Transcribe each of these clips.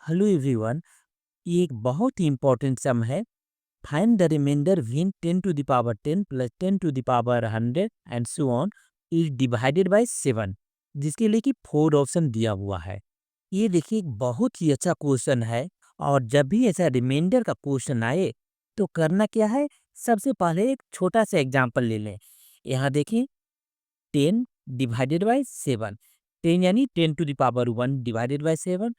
Hello everyone. ये एक बहुत ही इंपॉर्टेंट सम है। Find the reminder when 10 to the power 10 plus 10 to the power 100 and so on is divided by 7, जिसके लिए कि 4 ऑप्शन दिया हुआ है। ये देखिए एक बहुत ही अच्छा क्वेश्चन है। और जब भी ऐसा रिमाइंडर का क्वेश्चन आए तो करना क्या है, सबसे पहले एक छोटा सा एग्जांपल ले लें। यहाँ देखिए 10 डिवाइडेड बाय 7, 10 यानी 10 to the power 1 divided by 7।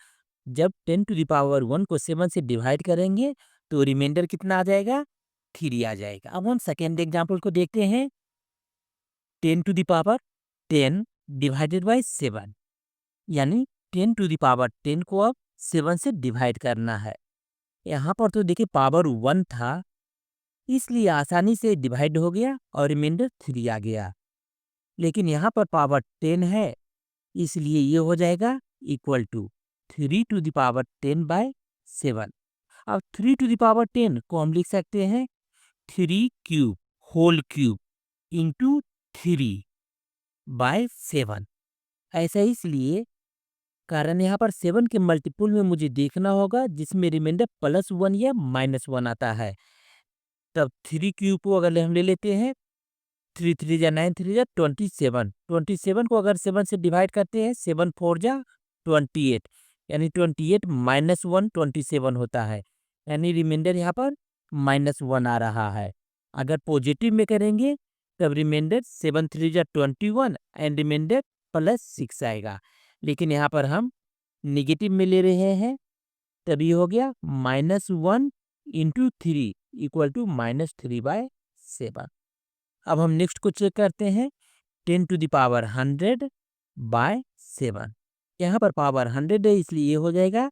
जब 10 टू द पावर 1 को 7 से डिवाइड करेंगे तो रिमाइंडर कितना आ जाएगा, 3 आ जाएगा। अब हम सेकेंड एग्जांपल को देखते हैं। 10 to the power 10 divided by 7, यानी 10 टू द पावर 10 को अब 7 से डिवाइड करना है। यहाँ पर तो देखिए पावर 1 था, इसलिए आसानी से डिवाइड हो गया और रिमाइंडर 3 आ गया। लेकिन यहाँ पर पावर 10 है, इसलिए ये हो जाएगा equal to 3 to the power 10 by 7। अब 3 टू द पावर 10 को हम लिख सकते हैं 3 cube whole cube into 3 by 7। ऐसा इसलिए कारण यहाँ पर 7 के मल्टीपुल में मुझे देखना होगा जिसमें रिमाइंडर +1 या -1 आता है। तब 3 क्यूब को अगर हम ले लेते हैं, 3 3 जा 9 3 जा 27, 27 को अगर 7 से डिवाइड करते हैं, 7 4 जा 28, यानी 28 -1 27 होता है। यानी रिमाइंडर यहाँ पर -1 आ रहा है। अगर पॉजिटिव में करेंगे तब रिमाइंडर 7 3 जा 21 एंड रिमाइंडर +6 आएगा। लेकिन यहाँ पर हम निगेटिव में ले रहे हैं, तभी हो गया -1 इंटू 3 इक्वल टू -3/7। अब हम नेक्स्ट को चेक करते हैं। 10 टू द पावर 100 बाय 7, यहाँ पर पावर 100 है, इसलिए ये हो जाएगा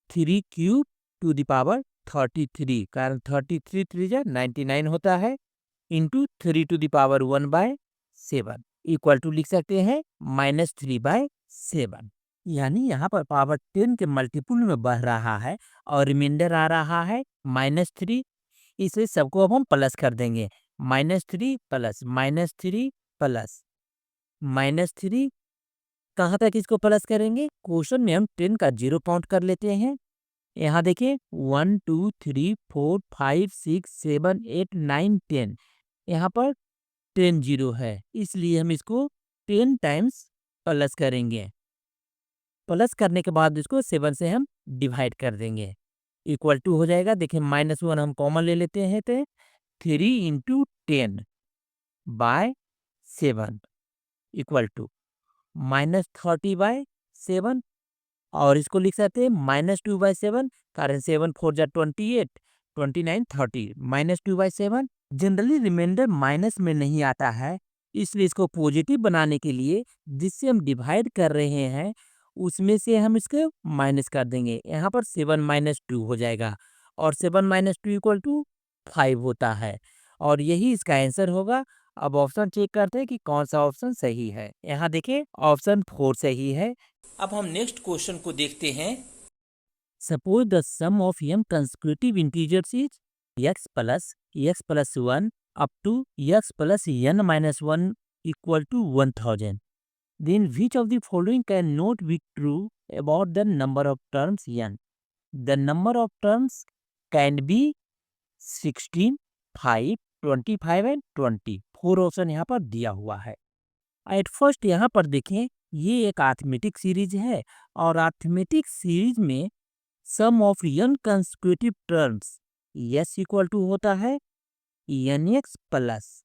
3 क्यूब टू द पावर 33, कारण 33 3 जा 99 होता है, into 3 to the power 1/7 equal to लिख सकते हैं -3/7। यानी यहाँ पर पावर 10 के मल्टीपुल में बढ़ रहा है और रिमाइंडर आ रहा है -3। इसे सबको अब हम प्लस कर देंगे। -3 प्लस -3 प्लस -3, कहाँ तक इसको प्लस करेंगे? क्वेश्चन में हम 10 का 0 काउंट कर लेते हैं। यहाँ देखिए 1 2 3 4 5 6 7 8 9 10, यहाँ पर 10 0 है, इसलिए हम इसको 10 टाइम्स प्लस करेंगे। प्लस करने के बाद इसको 7 से हम डिवाइड कर देंगे। इक्वल टू हो जाएगा, देखिए -1 हम कॉमन ले लेते हैं तो 3 इंटू 10 बाय 7 इक्वल टू -30/7। और इसको लिख सकते हैं -2/7, कारण 7 4 जा 28, 29 30 -2/7। जनरली रिमाइंडर माइनस में नहीं आता है, इसलिए इसको पॉजिटिव बनाने के लिए जिससे हम डिवाइड कर रहे हैं उसमें से हम इसको माइनस कर देंगे। यहाँ पर 7 -2 हो जाएगा और 7 -2 इक्वल टू 5 होता है, और यही इसका आंसर होगा। अब ऑप्शन चेक करते हैं कि कौन सा ऑप्शन सही है। यहाँ देखिए ऑप्शन 4 सही है। अब हम नेक्स्ट क्वेश्चन को देखते हैं। Suppose the sum of m consecutive integers is x plus 1 up to x plus n-1 equal to 1000। Then which of the following cannot be true about the number of terms n? The number of terms can be 16, 5, 25 and 20। 4 option यहाँ पर दिया हुआ है। At first यहाँ पर देखें, ये एक अरिथमेटिक सीरीज है और अरिथमेटिक सीरीज में sum of n consecutive terms s equal to होता है nx plus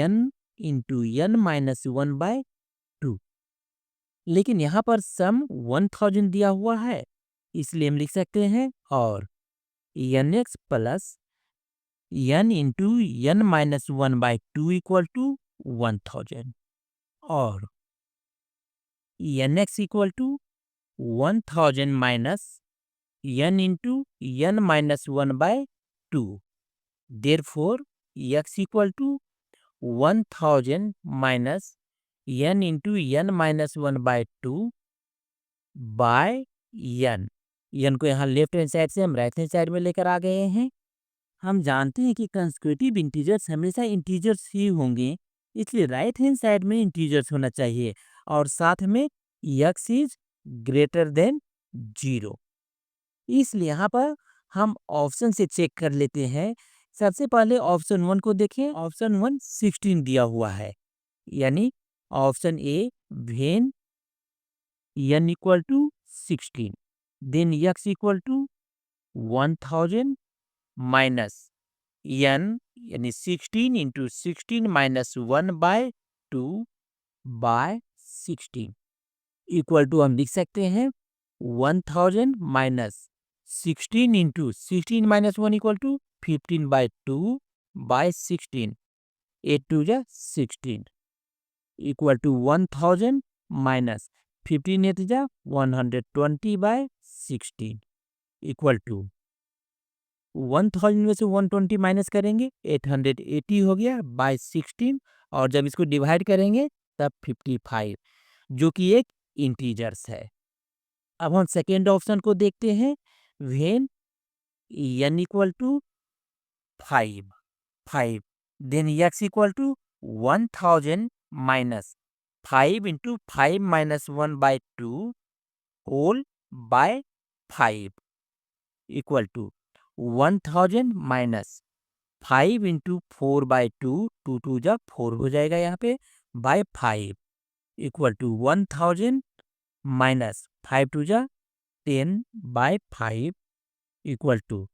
n into n-1/2। लेकिन यहाँ पर सम 1000 दिया हुआ है, इसलिए हम लिख सकते हैं और nx plus n into n-1/2 equal to 1000, और nx equal to 1000 minus n into n-1/2। Therefore x equal to 1000 minus n into n-1/2 by n। n को यहाँ लेफ्ट हैंड साइड से हम राइट हैंड साइड में लेकर आ गए हैं। हम जानते हैं कि कंसेक्यूटिव इंटीजर्स हमेशा इंटीजर्स ही होंगे, इसलिए राइट हैंड साइड में इंटीजर्स होना चाहिए और साथ में x इज ग्रेटर देन 0। इसलिए यहाँ पर हम ऑप्शन से चेक कर लेते हैं। सबसे पहले ऑप्शन 1 को देखें। ऑप्शन 1 16 दिया हुआ है, यानी option A when n equal to 16 then x equal to 1000 minus n यानी 16 into 16 minus 1/2 by 16 equal to हम लिख सकते हैं 1000 minus 16 into 16 minus 1 equal to 15/2 by 16 8 टू जा 16 इक्वल टू 1000 माइनस 15 8 जा 120 बाय 16 इक्वल टू 1000 में से 120 माइनस करेंगे 880 हो गया बाय 16 और जब इसको डिवाइड करेंगे तब 55 जो कि एक इंटीजर्स है। अब हम सेकेंड ऑप्शन को देखते हैं। When n equal to 5 then x equal to 1000 minus 5 into 5 minus 1/2 whole by 5 equal to 1000 minus 5 into 4/2 2 2 जा 4 हो जाएगा यहाँ पे बाय 5 इक्वल टू 1000 माइनस 5 2 जा 10 बाय 5 इक्वल टू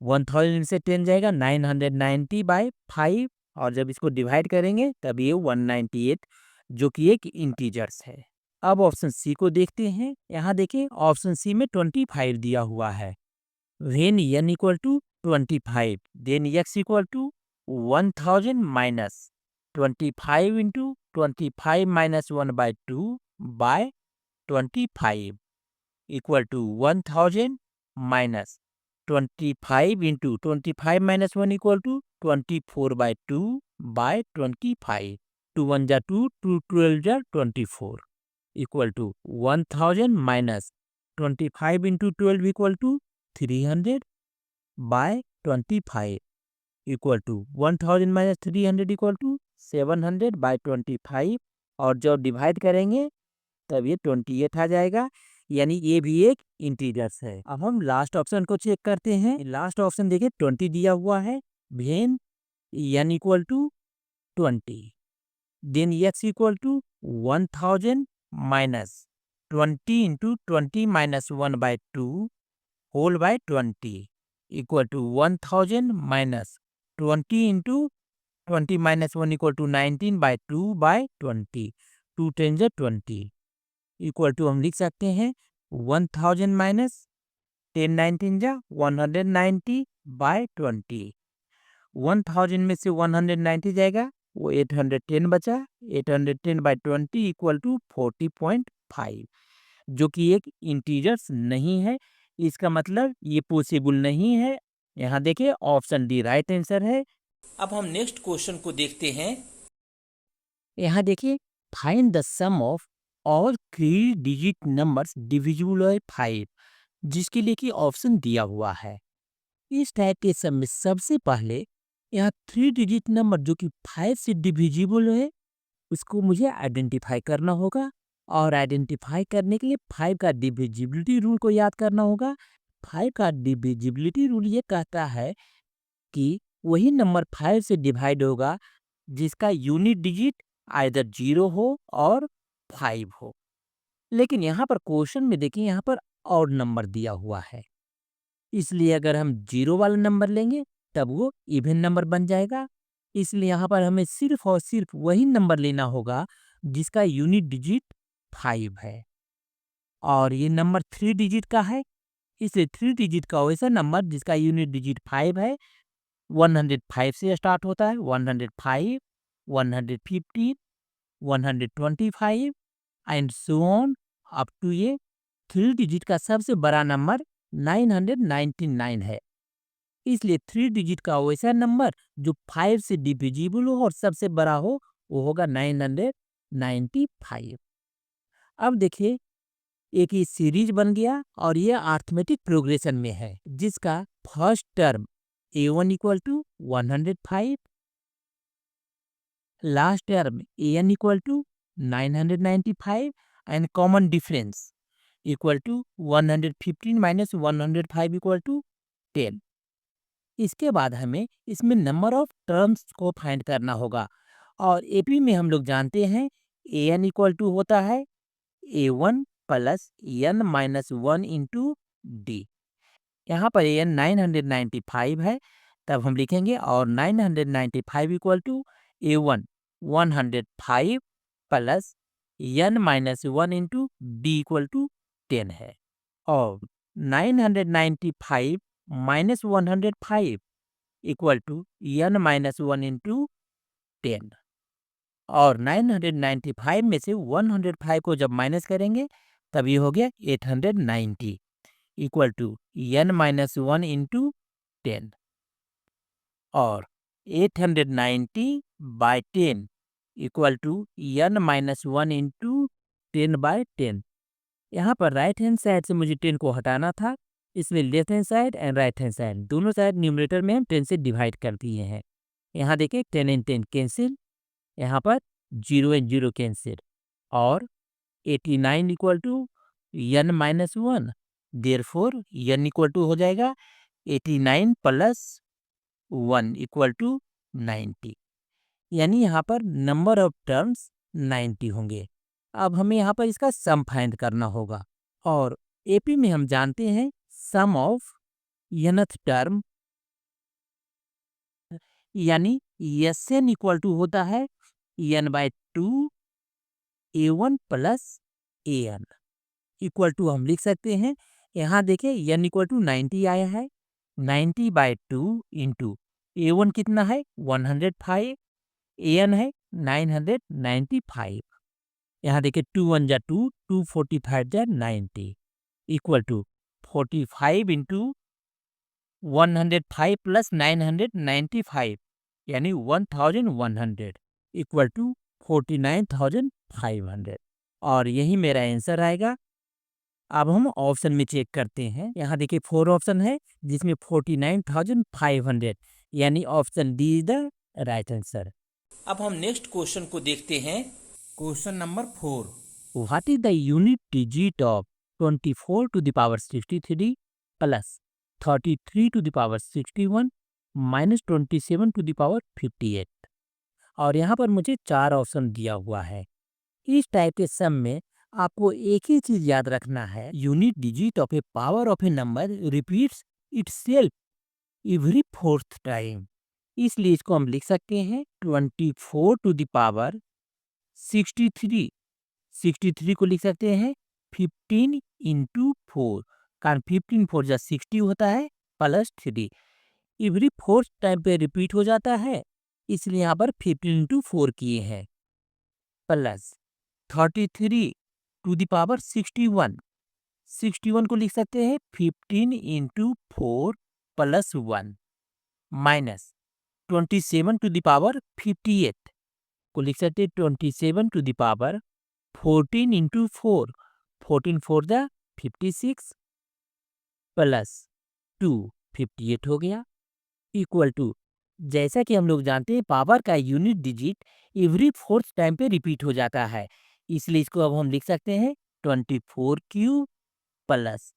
1000 से 10 जाएगा 990 बाय 5 और जब इसको डिवाइड करेंगे तब ये 198 जो कि एक इंटीजर्स है। अब ऑप्शन सी को देखते हैं। यहाँ देखिए ऑप्शन सी में 25 दिया हुआ है। When n equal to 25 then x equal to 1000 minus 25 into 25 minus 1/2 by 25 equal to 1000 minus 25 into 25 minus 1 equal to 24/2 by 25 2 1 जा 2 2 12 जा 24 equal to 1000 minus 25 into 12 equal to 300 by 25 equal to 1000 minus 300 equal to 700 by 25 और जब divide करेंगे तब ये 28 आ जाएगा, यानी ये भी एक इंटीजर्स है। अब हम लास्ट ऑप्शन को चेक करते हैं। लास्ट ऑप्शन देखिए 20 दिया हुआ है। When n equal to 20 then x equal to 1000 minus 20 into 20 minus 1/2 whole by 20 equal to 1000 minus 20 into 20 minus 1 equal to 19/2 by 20 2 10 जा 20 इक्वल टू हम लिख सकते हैं 1000 माइनस 10 19 जा 190 बाय 20 1000 में से 190 जाएगा वो 810 बचा 810 बाय 20 इक्वल टू 40.5 जो कि एक इंटीजर्स नहीं है। इसका मतलब ये पॉसिबल नहीं है। यहाँ देखिए ऑप्शन डी राइट आंसर है। अब हम नेक्स्ट क्वेश्चन को देखते हैं। यहाँ देखिए find the sum of all 3 digit numbers divisible by 5 जिसके लिए कि ऑप्शन दिया हुआ है। इस टाइप के सम में सबसे पहले यहाँ 3 डिजिट नंबर जो कि 5 से डिविजिबल है उसको मुझे आइडेंटिफाई करना होगा और आइडेंटिफाई करने के लिए 5 का डिविजिबिलिटी रूल को याद करना होगा। 5 का डिविजिबिलिटी रूल ये कहता है कि वही नंबर 5 से डिवाइड होगा जिसका यूनिट डिजिट आइदर 0 हो और 5 हो। लेकिन यहाँ पर क्वेश्चन में देखिए यहाँ पर और नंबर दिया हुआ है, इसलिए अगर हम 0 वाला नंबर लेंगे तब वो इवन नंबर बन जाएगा। इसलिए यहाँ पर हमें सिर्फ और सिर्फ वही नंबर लेना होगा जिसका यूनिट डिजिट 5 है और ये नंबर 3 डिजिट का है, इसलिए 3 डिजिट का वैसा नंबर जिसका यूनिट डिजिट 5 है 105 से स्टार्ट होता है। 105 115 125 and so on up to ये 3 डिजिट का सबसे बड़ा नंबर 999 है। इसलिए 3 डिजिट का वैसा नंबर जो 5 से डिविजिबल हो और सबसे बड़ा हो वो होगा 995। अब देखिए एक ये सीरीज बन गया और ये अरिथमेटिक प्रोग्रेशन में है जिसका first term a1 equal to 105, last term an equal to 995 and common difference equal to 115 minus 105 equal to 10। इसके बाद हमें इसमें नंबर ऑफ टर्म्स को फाइंड करना होगा और एपी में हम लोग जानते हैं ए एन इक्वल टू होता है A1 plus n minus 1 into d. यहाँ पर ए एन 995 है, तब हम लिखेंगे और 995 equal to A1 105 plus n minus 1 into d equal to 10 है। और 995 माइनस 105 equal to n minus 1 into 10। और 995 में से 105 को जब माइनस करेंगे तब ये हो गया 890 equal to n minus 1 into 10। और 890 by 10 equal to n minus 1 into 10 by 10। यहाँ पर राइट हैंड साइड से मुझे 10 को हटाना था, इसलिए left hand side and right hand side दोनों साइड न्यूमरेटर में हम 10 से डिवाइड कर दिए हैं। यहाँ देखिए 10 एंड 10 कैंसिल, यहाँ पर 0 एंड 0 कैंसिल और 89 equal to n minus 1, therefore n equal to हो जाएगा 89 प्लस 1 इक्वल टू 90, यानी यहाँ पर नंबर ऑफ टर्म्स 90 होंगे। अब हमें यहाँ पर इसका सम फाइंड करना होगा और एपी में हम जानते हैं सम ऑफ nth टर्म यानी एस एन इक्वल टू होता है n by 2 A1 plus a n equal to हम लिख सकते हैं, यहाँ देखें एन इक्वल टू 90 आया है, 90 बाय 2 इंटू A1 कितना है 105, एन है 995। यहाँ देखिए 2 1 जा 2, 2 45 जा 90 इक्वल टू 45 इंटू 105 प्लस 995 यानी 1100 इक्वल टू 49,500 और यही मेरा आंसर आएगा। अब हम ऑप्शन में चेक करते हैं, यहाँ देखिए 4 ऑप्शन है जिसमें 49,500 यानी option d is the right answer. अब हम नेक्स्ट क्वेश्चन को देखते हैं, question number 4। What is the unit digit of 24 to the power 63 plus 33 to the power 61 minus 27 to the power 58। और यहाँ पर मुझे 4 ऑप्शन दिया हुआ है। इस टाइप के सम में आपको एक ही चीज याद रखना है, unit digit of A power of A number repeats itself every fourth time. इसलिए इसको हम लिख सकते हैं 24 टू द पावर 63, 63 को लिख सकते हैं 15 इंटू 4, कारण 15 4 जा 60 होता है प्लस 3, एवरी फोर्थ टाइम पे रिपीट हो जाता है, इसलिए यहाँ पर 15 इंटू 4 किए हैं प्लस 33 टू द पावर 61, 61 को लिख सकते हैं 15 into 4 plus 1 minus 27 to the power 58 को लिख सकते हैं 27 टू द पावर 14 इंटू 4, 14 4 जा 56 प्लस 2 58 हो गया इक्वल टू, जैसा कि हम लोग जानते हैं पावर का unit digit every fourth time पे रिपीट हो जाता है, इसलिए इसको अब हम लिख सकते हैं 24 cube plus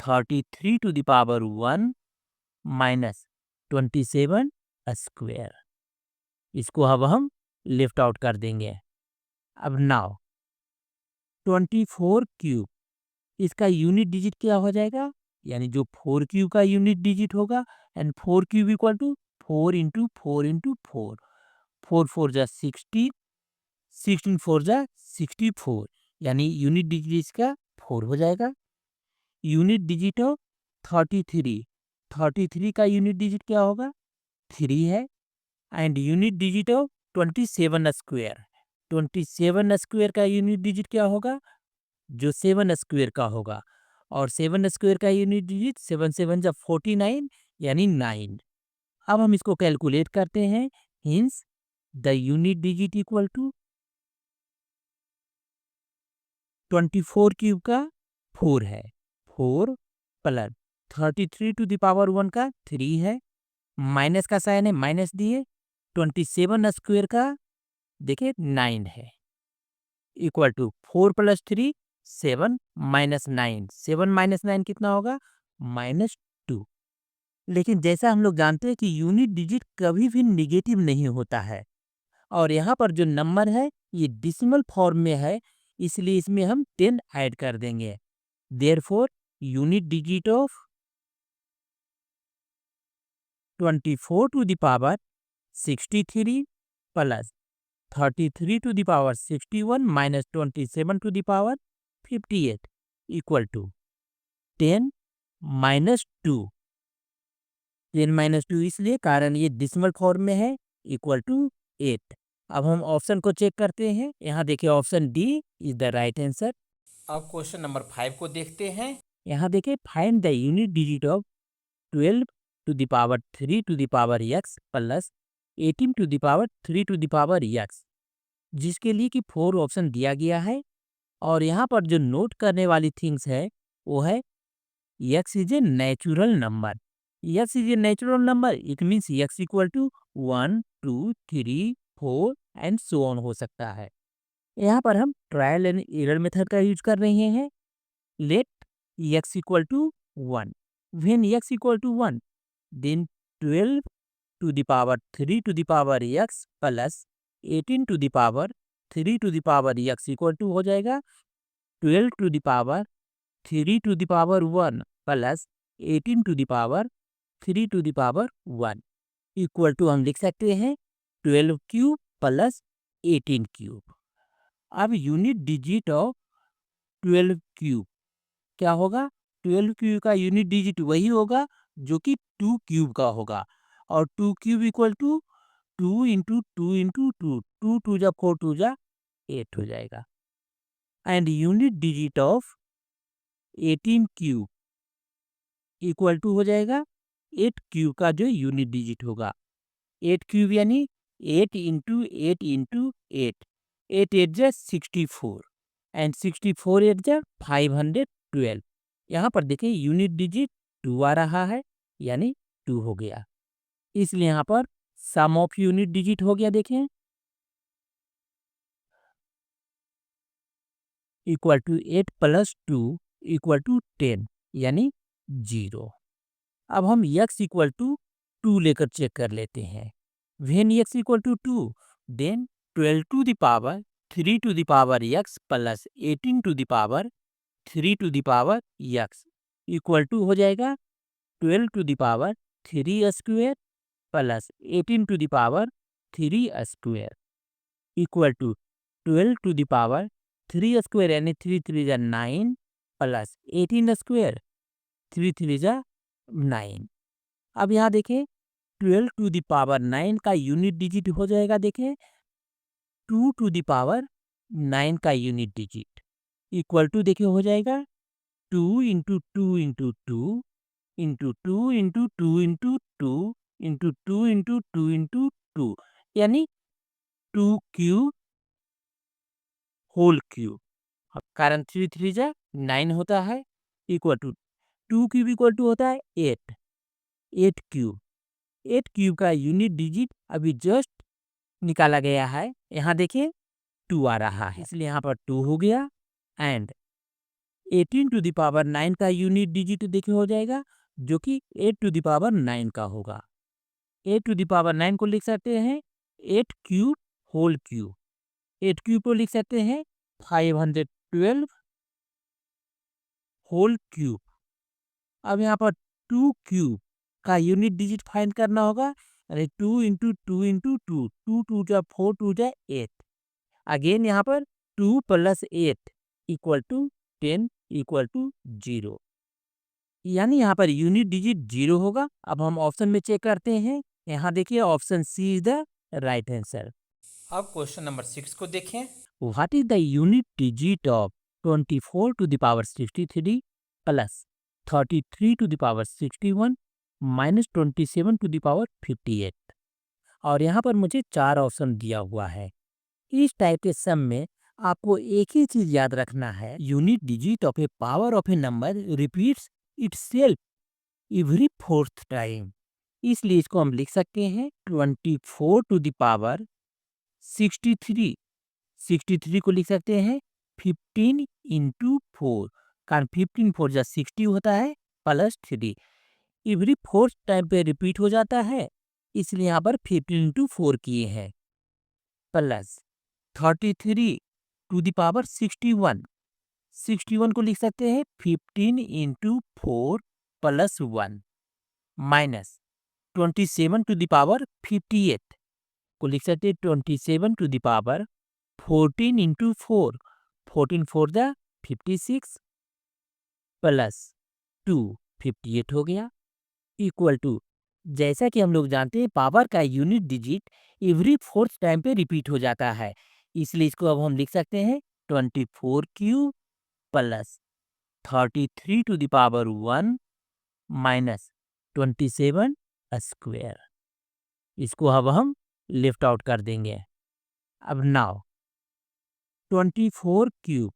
33 to the power 1 minus 27 square. इसको अब हम लिफ्ट आउट कर देंगे। अब नाउ 24 क्यूब इसका यूनिट डिजिट क्या हो जाएगा, यानी जो 4 क्यूब का यूनिट डिजिट होगा and 4 cube equal to 4 into 4 into 4, 4 4 जा 16, 16 4 जा 64 यानी यूनिट डिजिट इसका 4 हो जाएगा। यूनिट डिजिट ऑफ 33, 33 का यूनिट डिजिट क्या होगा 3 है and unit digit of 27 square, 27 square का यूनिट डिजिट क्या होगा जो 7 स्क्वायर का होगा और 7 स्क्वायर का यूनिट डिजिट 7 7 जा 49 यानी 9। अब हम इसको कैलकुलेट करते हैं, hence the unit digit equal to 24 cube का 4 है, 4 प्लस 33 टू द पावर 1 का 3 है, माइनस का साइन है माइनस दिए, 27 स्क्वायर का देखिए 9 है equal to 4 plus 3 7 minus 9, 7 minus 9 कितना होगा? -2। लेकिन जैसा हम लोग जानते हैं कि यूनिट डिजिट कभी भी नेगेटिव नहीं होता है, और यहाँ पर जो नंबर है ये डेसिमल फॉर्म में है, इसलिए इसमें हम 10 ऐड कर देंगे। Therefore unit digit of 24 to the power 63 plus 33 to the power 61 minus 27 to the power 58 equal to 10 minus 2। 10 minus 2 इसलिए कारण ये डेसिमल फॉर्म में है, इक्वल टू 8। अब हम ऑप्शन को चेक करते हैं। यहाँ देखिए option d is the right answer. अब क्वेश्चन नंबर 5 को देखते हैं। यहाँ देखिए find the unit digit of 12 to the power 3 to the power x plus 18 to the power 3 to the power x, जिसके लिए कि 4 ऑप्शन दिया गया है। और यहाँ पर जो नोट करने वाली थिंग्स है वो है x is a natural number. x is a natural number, it means x equal to 1 2 3 4 and so on हो सकता है। यहाँ पर हम ट्रायल एंड एरर मेथड का यूज कर रहे हैं। Let x equal to 1, when x equal to 1 then 12 to the power 3 to the power x plus 18 to the power 3 to the power x equal to हो जाएगा 12 to the power 3 to the power 1 plus 18 to the power 3 to the power 1 equal to हम लिख सकते हैं 12 cube plus 18 cube. अब unit digit of 12 cube क्या होगा? 12 cube का यूनिट डिजिट वही होगा जो कि 2 क्यूब का होगा, और 2 cube equal to 2 into 2 into 2, 2 टू जा 4 टू जा 8 हो जाएगा। And unit digit of 18 cube equal to हो जाएगा 8 क्यूब का जो यूनिट डिजिट होगा। 8 क्यूब यानी 8 इंटू 8 इंटू 8, 8 8 जा 64 एंड 64 8 जा 512। यहाँ पर देखिए यूनिट डिजिट 2 आ रहा है, यानी 2 हो गया, इसलिए यहाँ पर सम ऑफ यूनिट डिजिट हो गया। देखें equal to 8 plus 2 equal to 10 यानी 0। अब हम x इक्वल टू 2 लेकर चेक कर लेते हैं। When x equal to 2 then 12 to the power 3 to the power x plus 18 to the power 3 to the power x equal to हो जाएगा 12 to the power 3 square plus 18 to the power 3 square equal to 12 to the power 3 square यानी 3 3 जा 9 plus 18 square 3 3 जा 9। अब यहाँ देखें 12 to the power 9 का unit digit हो जाएगा। देखें 2 टू द पावर 9 का यूनिट डिजिट इक्वल टू देखिए हो जाएगा 2 into 2 into 2 into 2 into 2 into 2 into 2 into 2 into 2 यानी 2 क्यूब होल क्यूब। कारण 3 3 जा 9 होता है equal to 2 cube equal to होता है 8, 8 क्यूब। 8 क्यूब का यूनिट डिजिट अभी जस्ट निकाला गया है। यहाँ देखिए 2 आ रहा है, इसलिए यहाँ पर 2 हो गया। एंड 18 टू द पावर 9 का यूनिट डिजिट देखिए हो जाएगा जो कि 8 टू द पावर 9 का होगा। 8 टू द पावर 9 को लिख सकते हैं 8 क्यूब होल क्यूब। 8 क्यूब को लिख सकते हैं 512 होल क्यूब। अब यहाँ पर 2 क्यूब का यूनिट डिजिट फाइंड करना होगा, अरे 2 इंटू 2 इंटू 2, 2 2 जा 4 2 जा 8। अगेन यहाँ पर 2 plus 8 equal to 10 equal to 0, यानी यहाँ पर यूनिट डिजिट 0 होगा। अब हम ऑप्शन में चेक करते हैं। यहाँ देखिए option c is the right answer. अब क्वेश्चन नंबर 6 को देखें। What is the unit digit of 24 to the power 63 plus 33 to the power 61 minus 27 to the power 58। और यहाँ पर मुझे 4 ऑप्शन दिया हुआ है। इस टाइप के सम में आपको एक ही चीज याद रखना है, unit digit of A power of A number repeats itself every fourth time. इसलिए इसको हम लिख सकते हैं 24 टू द पावर 63, 63 को लिख सकते हैं 15 इंटू 4, कारण 15 4 जा 60 होता है प्लस 3। एवरी फोर्थ टाइम पे रिपीट हो जाता है, इसलिए यहाँ पर 15 इंटू 4 किए हैं, प्लस 33 टू द पावर 61। 61 को लिख सकते हैं 15 into 4 plus 1, minus 27 to the power 58 को लिख सकते हैं 27 टू द पावर 14 इंटू 4, 14 4 जा 56 प्लस 2, 58 हो गया, इक्वल टू, जैसा कि हम लोग जानते हैं पावर का unit digit every fourth time पे रिपीट हो जाता है, इसलिए इसको अब हम लिख सकते हैं 24 cube plus 33 to the power 1 minus 27 square. इसको अब हम लिफ्ट आउट कर देंगे। अब नाउ 24 क्यूब,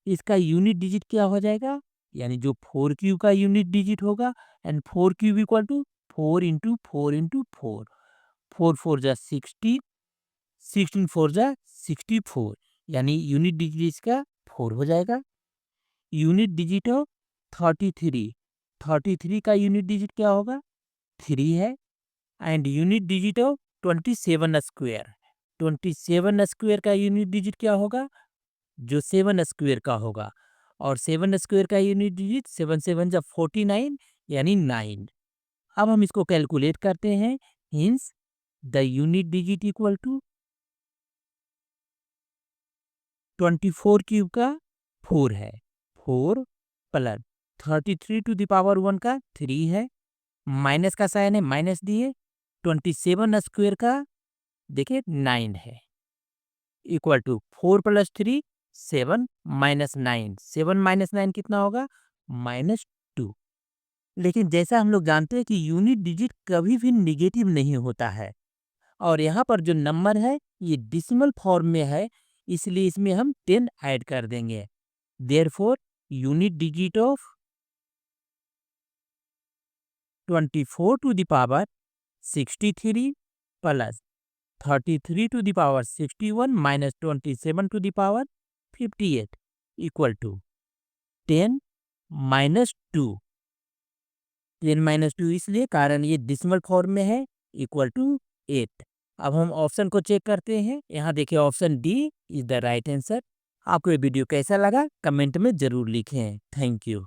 इसका यूनिट डिजिट क्या हो जाएगा, यानी जो 4 क्यूब का यूनिट डिजिट होगा, and 4 cube equal to 4 into 4 into 4, 4 4 जा 16, 16 4 जा 64, यानी यूनिट डिजिट इसका 4 हो जाएगा। यूनिट डिजिट हो 33, 33 का यूनिट डिजिट क्या होगा, 3 है, एंड यूनिट डिजिट हो 27 स्क्वायर, 27 स्क्वायर का यूनिट डिजिट क्या होगा, जो 7 स्क्वायर का होगा, और 7 स्क्वायर का यूनिट डिजिट 7 7 जा 49, यानी 9। अब हम इसको कैलकुलेट करते हैं, hence the unit digit equal to 24 cube का 4 है, 4 प्लस 33 टू द पावर 1 का 3 है, माइनस का साइन है माइनस दिए, 27 स्क्वायर का देखिए 9 है, equal to 4 plus 3 7 minus 9, 7 minus 9 कितना होगा, -2। लेकिन जैसा हम लोग जानते हैं कि यूनिट डिजिट कभी भी निगेटिव नहीं होता है, और यहाँ पर जो नंबर है ये डिसिमल फॉर्म में है, इसलिए इसमें हम 10 ऐड कर देंगे। Therefore unit digit of 24 to the power 63 plus 33 to the power 61 minus 27 to the power 58 equal to 10 minus 2। 10 minus 2 इसलिए कारण ये डिसिमल फॉर्म में है, इक्वल टू 8। अब हम ऑप्शन को चेक करते हैं, यहाँ देखिए option d is the right answer. आपको ये वीडियो कैसा लगा कमेंट में जरूर लिखें। Thank you.